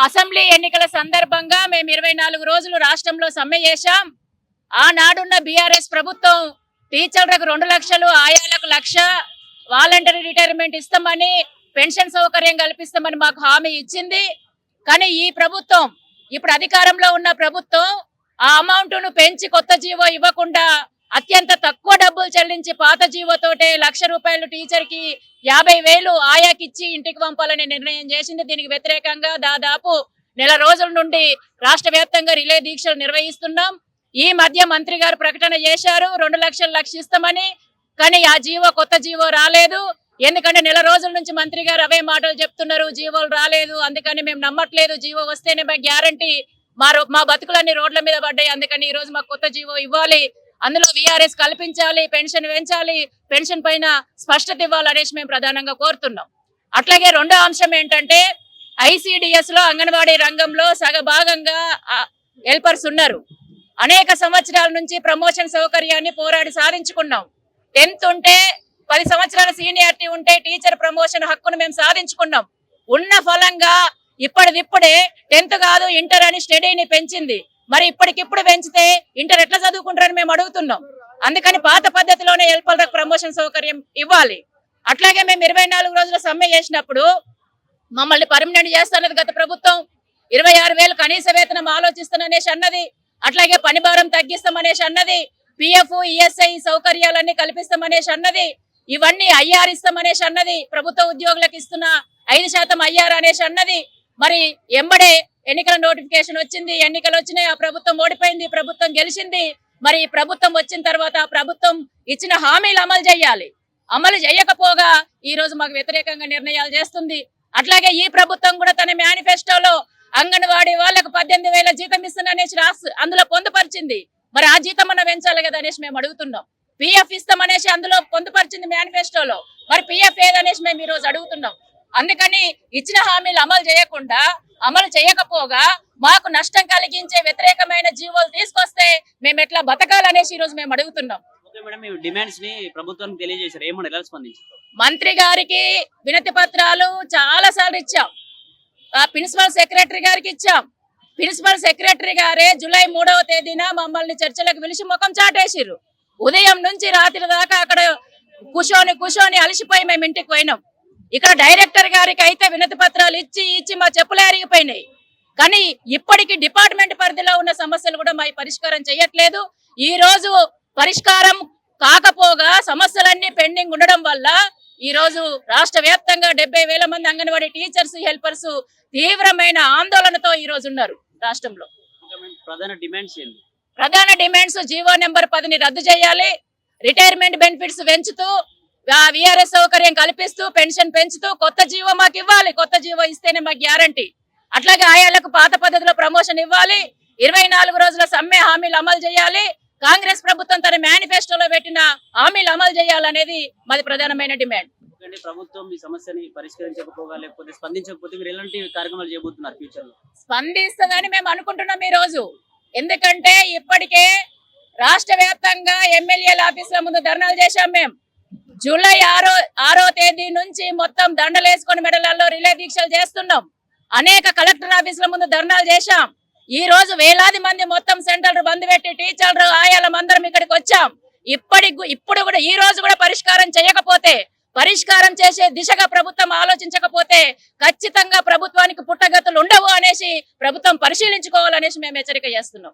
Assembly ఎన్నికల సందర్భంగా మేము 24 రోజులు రాష్ట్రంలో సమ్మె చేశాం. ఆనాడున్న బీఆర్ఎస్ ప్రభుత్వం టీచర్లకు 2 లక్షలు, ఆయాలకు 1,00,000 వాలంటరీ రిటైర్మెంట్ ఇస్తామని, పెన్షన్ సౌకర్యం కల్పిస్తామని మాకు హామీ ఇచ్చింది. కానీ ఈ ప్రభుత్వం, ఇప్పుడు అధికారంలో ఉన్న ప్రభుత్వం ఆ అమౌంట్ను పెంచి కొత్త జీవో ఇవ్వకుండా అత్యంత తక్కువ డబ్బులు చెల్లించి పాత జీవోతోటే 1,00,000 రూపాయలు టీచర్కి, 50,000 ఆయాకిచ్చి ఇంటికి పంపాలని నిర్ణయం చేసింది. దీనికి వ్యతిరేకంగా దాదాపు నెల రోజుల నుండి రాష్ట్ర వ్యాప్తంగా రిలే దీక్షలు నిర్వహిస్తున్నాం. ఈ మధ్య మంత్రి గారు ప్రకటన చేశారు 2 లక్షలు ఇస్తామని. కానీ ఆ జీవో, కొత్త జీవో రాలేదు. ఎందుకంటే నెల రోజుల నుంచి మంత్రి గారు అవే మాటలు చెప్తున్నారు, జీవోలు రాలేదు, అందుకని మేము నమ్మట్లేదు, జీవో వస్తేనే మాకు గ్యారంటీ, మా బతుకులన్నీ రోడ్ల మీద పడ్డాయి, అందుకని ఈ రోజు మాకు కొత్త జీవో ఇవ్వాలి, అందులో వీఆర్ఎస్ కల్పించాలి, పెన్షన్ పెంచాలి, పెన్షన్ పైన స్పష్టత ఇవ్వాలనేసి మేము ప్రధానంగా కోరుతున్నాం. అట్లాగే రెండో అంశం ఏంటంటే, ఐసిడిఎస్ లో అంగన్వాడీ రంగంలో సగభాగంగా హెల్పర్స్ ఉన్నారు. అనేక సంవత్సరాల నుంచి ప్రమోషన్ సౌకర్యాన్ని పోరాడి సాధించుకున్నాం. 10th ఉంటే 10 సంవత్సరాల సీనియారిటీ ఉంటే టీచర్ ప్రమోషన్ హక్కును మేము సాధించుకున్నాం. ఉన్న ఫలంగా ఇప్పటిదిప్పుడే 10th కాదు ఇంటర్ అని స్టడీని పెంచింది. మరి ఇప్పటికిప్పుడు పెంచితే ఇంటర్ ఎట్లా చదువుకుంటారని మేము అడుగుతున్నాం. అందుకని పాత పద్ధతిలోనే హెల్పర్లకు ప్రమోషన్ సౌకర్యం ఇవ్వాలి. అట్లాగే మేము 24 రోజుల సమ్మె చేసినప్పుడు మమ్మల్ని పర్మనెంట్ చేస్తున్నది గత ప్రభుత్వం. 26,000 కనీస వేతనం ఆలోచిస్తాననేసి అన్నది. అట్లాగే పని భారం తగ్గిస్తామనేసి అన్నది. పిఎఫ్, ఈఎస్ఐ సౌకర్యాలన్నీ కల్పిస్తామనేసి అన్నది. ఇవన్నీ ఐఆర్ ఇస్తామనేసి అన్నది. ప్రభుత్వ ఉద్యోగులకు ఇస్తున్న 5% ఐఆర్ అనేసి అన్నది. మరి ఎంబడే ఎన్నికల నోటిఫికేషన్ వచ్చింది, ఎన్నికలు వచ్చినాయి, ఆ ప్రభుత్వం ఓడిపోయింది, ప్రభుత్వం గెలిచింది. మరి ఈ ప్రభుత్వం వచ్చిన తర్వాత ఆ ప్రభుత్వం ఇచ్చిన హామీలు అమలు చేయాలి. అమలు చేయకపోగా ఈ రోజు మాకు వ్యతిరేకంగా నిర్ణయాలు చేస్తుంది. అట్లాగే ఈ ప్రభుత్వం కూడా తన మేనిఫెస్టోలో అంగన్వాడీ వాళ్ళకు 18,000 జీతం ఇస్తున్ననేసి అందులో పొందుపరిచింది. మరి ఆ జీతం మనం పెంచాలి కదా అనేసి మేము అడుగుతున్నాం. పిఎఫ్ ఇస్తామనేసి అందులో పొందుపరిచింది మేనిఫెస్టోలో. మరి పిఎఫ్ ఏదనేసి మేము ఈ రోజు అడుగుతున్నాం. అందుకని ఇచ్చిన హామీలు అమలు చేయకపోగా మాకు నష్టం కలిగించే వ్యతిరేకమైన జీవోలు తీసుకొస్తే మేము ఎట్లా బతకాలనేసి ఈ రోజు మేము అడుగుతున్నాం. మంత్రి గారికి వినతి పత్రాలు చాలా సార్లు ఇచ్చాం. ప్రిన్సిపల్ సెక్రటరీ గారికి ఇచ్చాం. ప్రిన్సిపల్ సెక్రటరీ గారే జూలై 3వ తేదీన మమ్మల్ని చర్చలకు పిలిచి ముఖం చాటేసిర్రు. ఉదయం నుంచి రాత్రి దాకా అక్కడ కూర్చొని అలసిపోయి మేము ఇంటికి పోయినాం. ఇక్కడ డైరెక్టర్ గారికి అయితే వినతి పత్రాలు ఇచ్చి మా చెప్పులు అరిగిపోయినాయి. కానీ ఇప్పటికీ డిపార్ట్మెంట్ పరిధిలో ఉన్న సమస్యలు కూడా మా పరిష్కారం చేయట్లేదు. ఈ రోజు పరిష్కారం కాకపోగా సమస్యలన్నీ పెండింగ్ ఉండడం వల్ల ఈ రోజు రాష్ట్ర వ్యాప్తంగా 70,000 మంది అంగన్వాడీ టీచర్స్, హెల్పర్స్ తీవ్రమైన ఆందోళనతో ఈ రోజు ఉన్నారు రాష్ట్రంలో. ప్రధాన డిమాండ్స్ జీవో నెంబర్ 10ని రద్దు చేయాలి, రిటైర్మెంట్ బెనిఫిట్స్ పెంచుతూ, వీఆర్ఎస్ సౌకర్యం కల్పిస్తూ, పెన్షన్ పెంచుతూ కొత్త జీవో మాకు ఇవ్వాలి. కొత్త జీవో ఇస్తేనే మాకు గ్యారంటీ. అట్లాగే ఆయాలకు పాత పద్ధతిలో ప్రమోషన్ ఇవ్వాలి. 24 రోజుల సమ్మె హామీలు అమలు చేయాలి. కాంగ్రెస్ ప్రభుత్వం తన మేనిఫెస్టోలో పెట్టిన హామీలు అమలు చేయాలనేది మాది ప్రధానమైన డిమాండ్. ప్రభుత్వం ఈ సమస్యని పరిష్కరించకపోగా లేకపోతే స్పందించకపోతే మీరు ఎలాంటి కార్యక్రమాలు చేయబోతున్నారు ఫ్యూచర్ లో? స్పందిస్తుందని మేము అనుకుంటున్నాం ఈ రోజు. ఎందుకంటే ఇప్పటికే రాష్ట్ర వ్యాప్తంగా ఎమ్మెల్యేల ఆఫీసుల ముందు ధర్నాలు చేశాం. మేము జూలై 6వ తేదీ నుంచి మొత్తం దండలేసుకొని మెడలలో రిలే దీక్షలు చేస్తున్నాం. అనేక కలెక్టర్ ఆఫీసుల ముందు ధర్నాలు చేశాం. ఈ రోజు వేలాది మంది మొత్తం సెంటర్లు బంద్ పెట్టి టీచర్లు, ఆయాలం అందరం ఇక్కడికి వచ్చాం. ఇప్పుడు కూడా ఈ రోజు కూడా పరిష్కారం చేసే దిశగా ప్రభుత్వం ఆలోచించకపోతే ఖచ్చితంగా ప్రభుత్వానికి పుట్టగతులు ఉండవు అనేసి ప్రభుత్వం పరిశీలించుకోవాలనేసి మేము హెచ్చరిక చేస్తున్నాం.